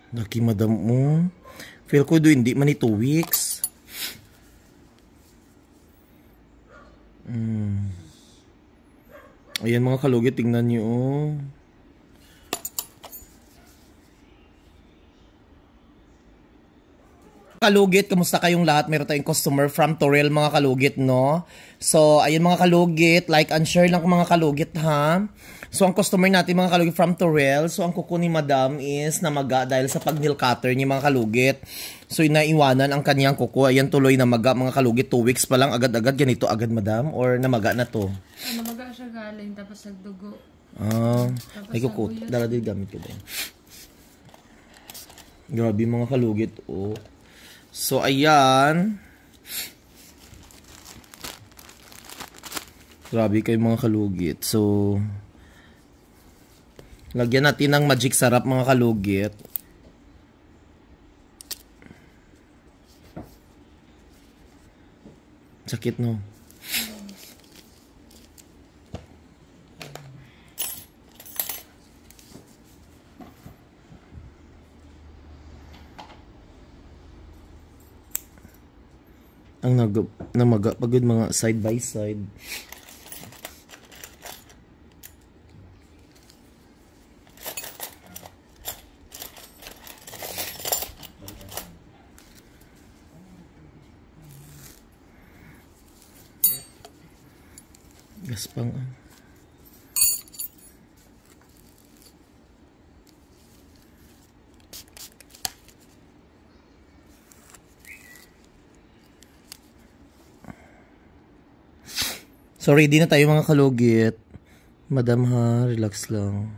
Laki madam mo. Feel ko do hindi man 2 weeks. Ayan mga kalugit, tingnan nyo oh. Kalugit, kamusta kayong lahat? Meron tayong customer from Torel mga kalugit, no? So, ayun mga kalugit, like and share lang mga kalugit, ha? So, ang customer natin mga kalugit from Torel, so ang kuko ni madam is namaga dahil sa pag-nail cutter niya mga kalugit. So, inaiwanan ang kanyang kuko. Ayan tuloy namaga mga kalugit, 2 weeks pa lang, agad-agad, ganito agad madam? Or namaga na to? Namaga siya galing, tapos nagdugo. Ay kuko, dala din gamit ko din. Grabe mga kalugit, oh. So, ayan. Grabe kayo mga kalugit. So, lagyan natin ng magic sarap mga kalugit. Sakit, no? Ang namaga pagod mga side by side. Gaspang ah. So, ready na tayo mga kalugit. Madam ha, relax lang.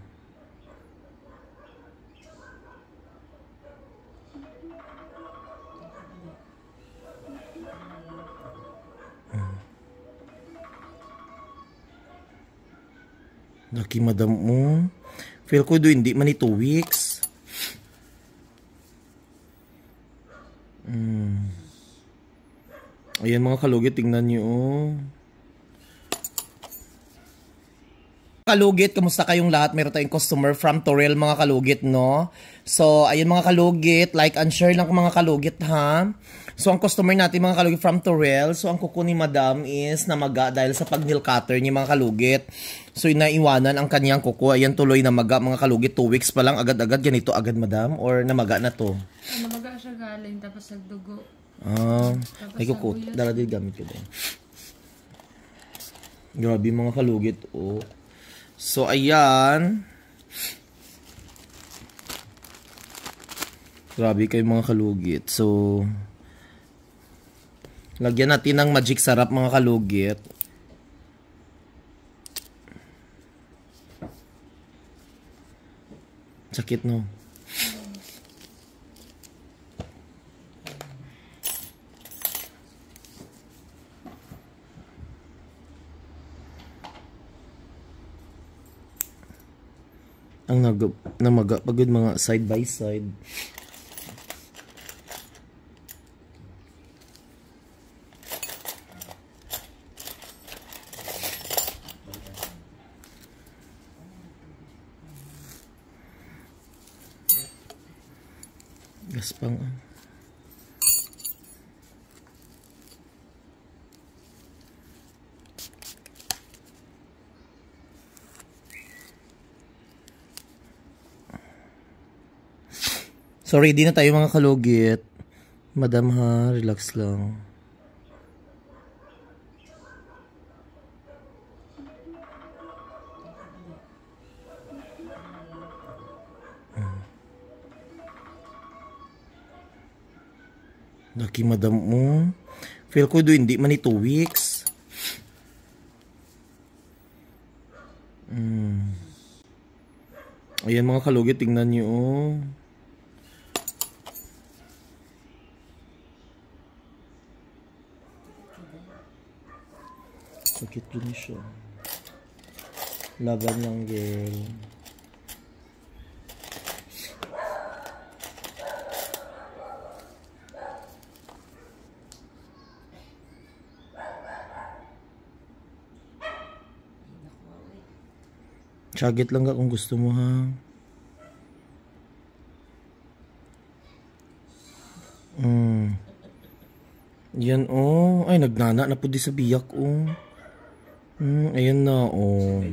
Laki madam mo. Feel ko do hindi man 2 weeks. Ayan mga kalugit, tingnan nyo oh. Kalugit, kamusta kayong lahat? Meron tayong customer from Torel mga kalugit, no? So, ayun mga kalugit, like and share lang mga kalugit, ha? So, ang customer natin mga kalugit from Torel, so ang kuko ni madam is namaga dahil sa pag-nail cutter niya mga kalugit. So, inaiwanan ang kanyang kuko. Ayan tuloy namaga mga kalugit, 2 weeks pa lang, agad-agad, ganito agad madam? Or namaga na to? Namaga siya galing, tapos nagdugo. Ay kuko, dala din gamit ko din. Grabe mga kalugit, oh. So, ayan. Grabe kayo mga kalugit. So, lagyan natin ng magic sarap mga kalugit. Sakit, no? Ang namaga pagod mga side by side. Gaspang ah. So, ready na tayo mga kalugit. Madam ha, relax lang. Laki madam mo. Feel ko do hindi man 2 weeks. Ayan mga kalugit, tingnan nyo oh. Sakit yun siya. Laban lang girl. Tsagit lang ka kung gusto mo ha. Ayan, oh. Ay, nagnana na po di sa biyak, oh. Ayan na, oh.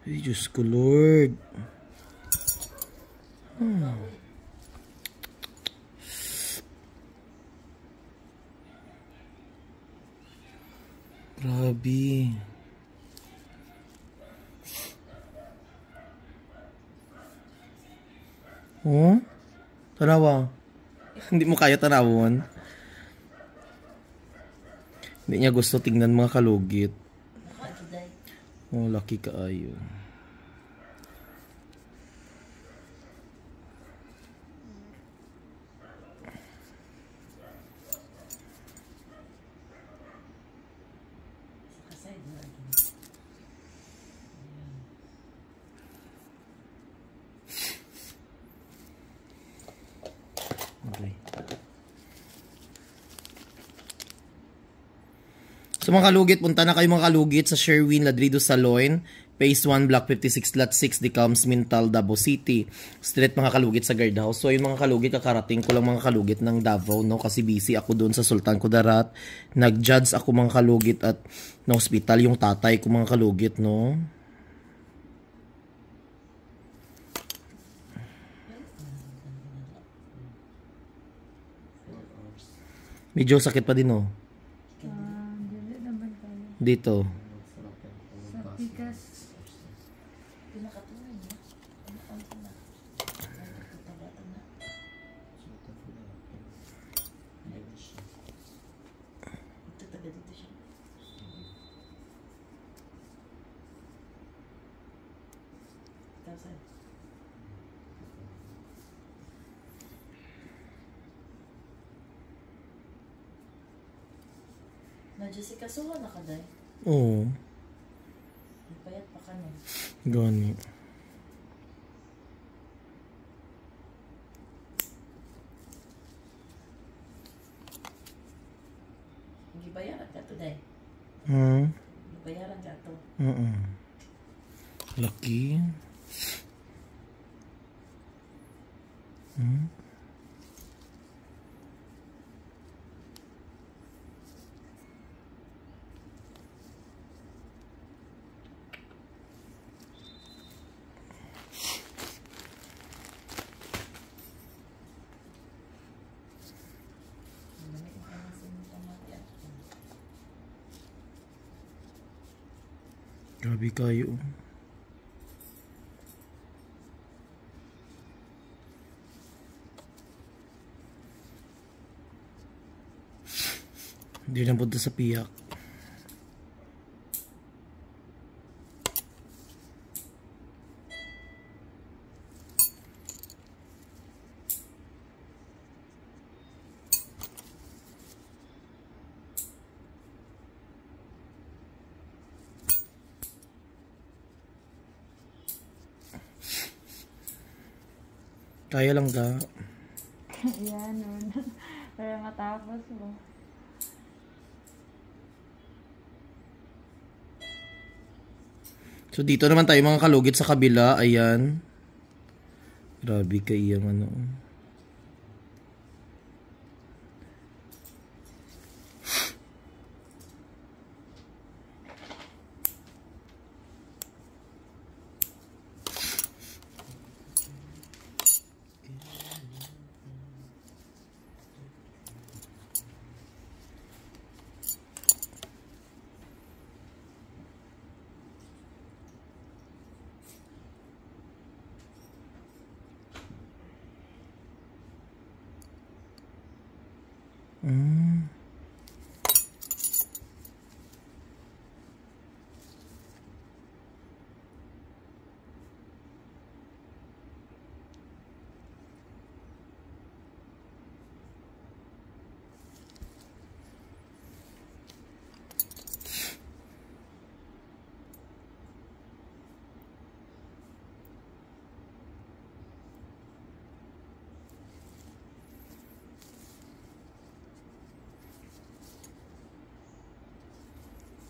Ay, Diyos ko, Lord. Grabe. Oh? Tanawa. Hindi mo kaya tanawon. Hindi niya gusto tingnan mga kalugit. Oh, lucky ka ayo. Okay. So mga kalugit, punta na kayo mga kalugit sa Sherwin Ladrido Saloon, Phase 1, Block 56, Lot 6, Decalms, Mintal, Davao City. Street mga kalugit sa guardhouse. So yung mga kalugit, kakarating ko lang mga kalugit ng Davao, no? Kasi busy ako doon sa Sultan Kudarat. Nag-judge ako mga kalugit at na hospital yung tatay ko mga kalugit, no? Medyo sakit pa din, oh. Dili naman tayo. Dito. Sa pikas. Na Jessica, suha na ka, day? Oo. Payat pa ka nun. Gani. Gibayaran ka to, day? Gibayaran ka to? Lucky. Grabe kayo. Hindi na punta sa piyak. Kaya lang ga. Yan, nun. Para matapos mo. So dito naman tayo mga kalugit sa kabila. Ayan. Grabe kaiyang ano.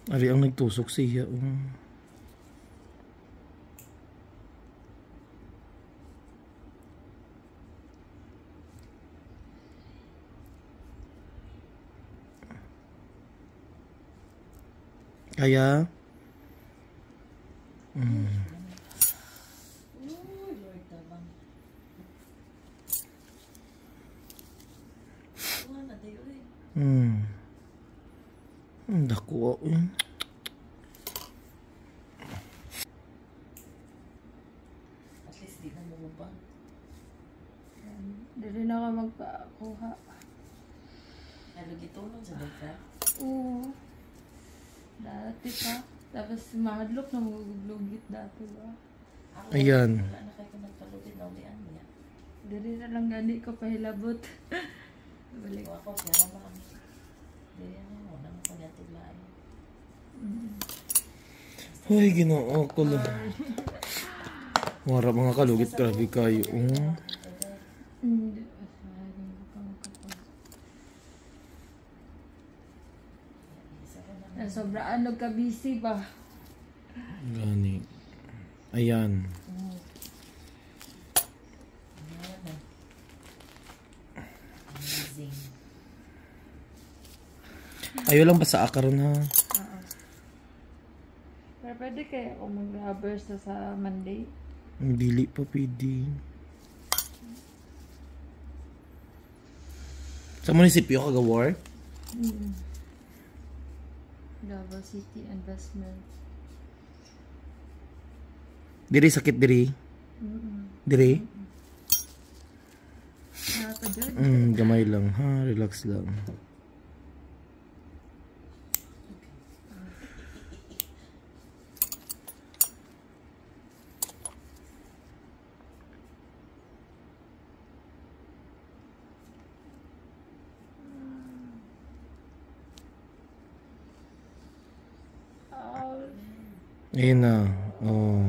Ari ang nagtusok siya. Kaya, Lord, tabang. Kuha na, dayo eh. Dako. At least di na mababa. Dili na ako magpakuha. Nalugi tulong sa bagka. Oo. Dati pa. Tapos mahadlok na maguglugit dati ba? Ako, Ayan. wala na kayo nagkalugit na ulian niya. Dili na lang gani ko pahilabot. Balik. Kung ako, kaya naman. Hindi yan mo, nang kunyatulain. Ay, ginoo ko lang. Wala mga kalugit, grabe kayo. Hindi. Sobraan og ka busy ba? Gani. Ayan. Amazing. Ayaw lang ba sa akaron ha? Pero pwede kaya ako mag-rubber sa Monday? Ang dili pa pwede. Sa munisipyo ka ga-work? Davao City Investment. Diri sakit diri? Diri? Nakapagod? Gamay lang ha, relax lang. Ayun na. Oh.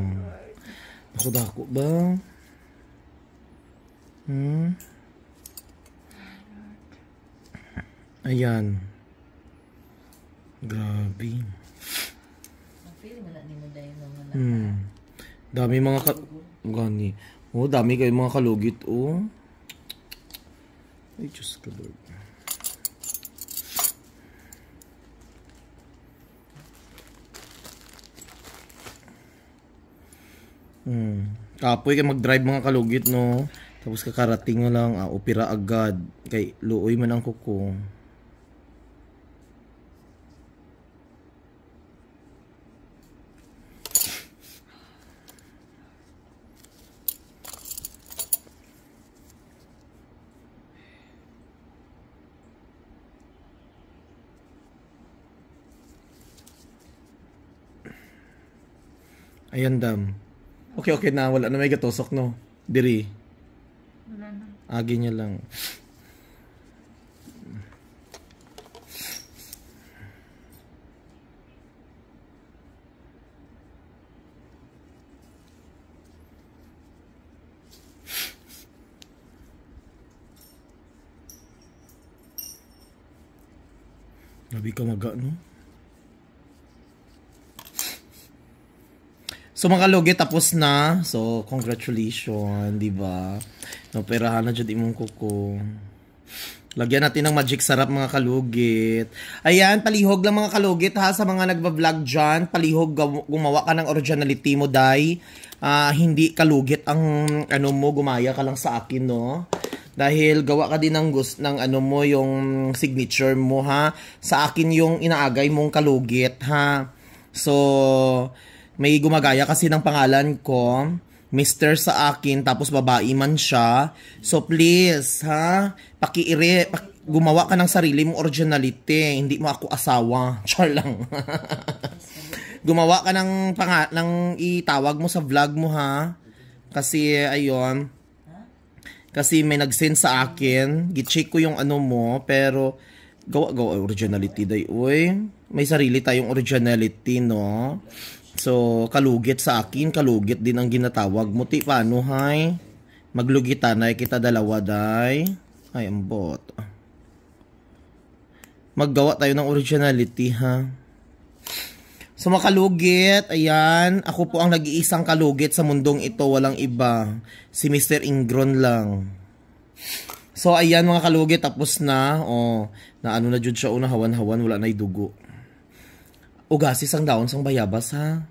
Dako ba? Ayan. Grabe. Ang feeling wala ni mo dahil naman na. Dami mga gani. Oh, dami kayo mga kalugit, oh. Ay, Diyos ka, Lord. Kapoy kay mag-drive mga kalugit, no. Tapos kakarating na lang, opera agad. Kay luoy man ang kuko. Ayan, dam. Okay na. Wala na may gatusok, no? Diri. Wala na. Agi niya lang. Nabi ka maga, no? So mga kalugit, tapos na. So congratulations, di ba? Operahan na dyan imong kuko. Lagyan natin ng magic sarap mga kalugit. Ayan, palihog lang mga kalugit ha sa mga nagba-vlog dyan. Palihog, gumawa ka ng originality mo, day. Hindi kalugit ang ano mo, gumaya ka lang sa akin, no? Dahil gawa ka din ng ano mo, yung signature mo, ha? Sa akin yung inaagay mong kalugit, ha? So, may gumagaya kasi ng pangalan ko, Mr. sa akin, tapos babae man siya. So please, ha? Gumawa ka ng sarili mong originality. Hindi mo ako asawa. Char lang. Gumawa ka ng itawag mo sa vlog mo, ha? Kasi, ayun. Kasi may nag-send sa akin. Gi-check ko yung ano mo, pero gawa originality day. Uy, may sarili tayong originality, no? So, kalugit sa akin, kalugit din ang ginatawag mo. Ti, paano, hay? Maglugitan na kita dalawa, day. Ay, ambot. Maggawa tayo ng originality, ha? So, mga kalugit, ayan. Ako po ang nag-iisang kalugit sa mundong ito. Walang iba. Si Mr. Ingron lang. So, ayan mga kalugit, tapos na. Oh, na ano na dyan siya, hawan-hawan, wala na dugo. ugasis ang daon sang bayabas ha.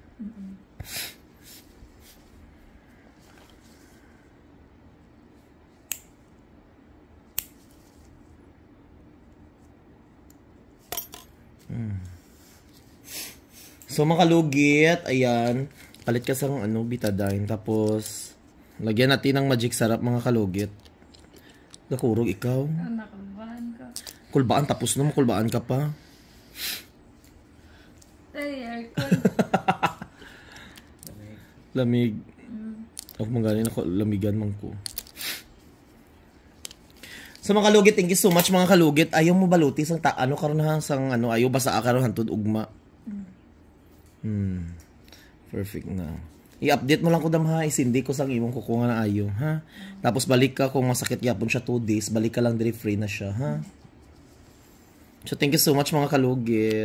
So mga kalugit, ayan, palit ka sa betadine, tapos lagyan natin ng magic sarap mga kalugit. Nakurog ikaw. Nakulbaan ka. Kulbaan, tapos na makulbaan ka pa. Ay, aircon. Lamig. Ako magaling ako, lamigan man ko. So mga kalugit, thank you so much mga kalugit. Ayaw mo baluti sang karon ha, sang ayaw basa karon hantod ugma. Perfect na. I-update mo lang ko dam ha, isindi ko sang imong kuko nga na ayo ha. Tapos balik ka kung masakit yapon siya 2 days, balik ka lang diri free na siya ha. So thank you so much mga kalugit.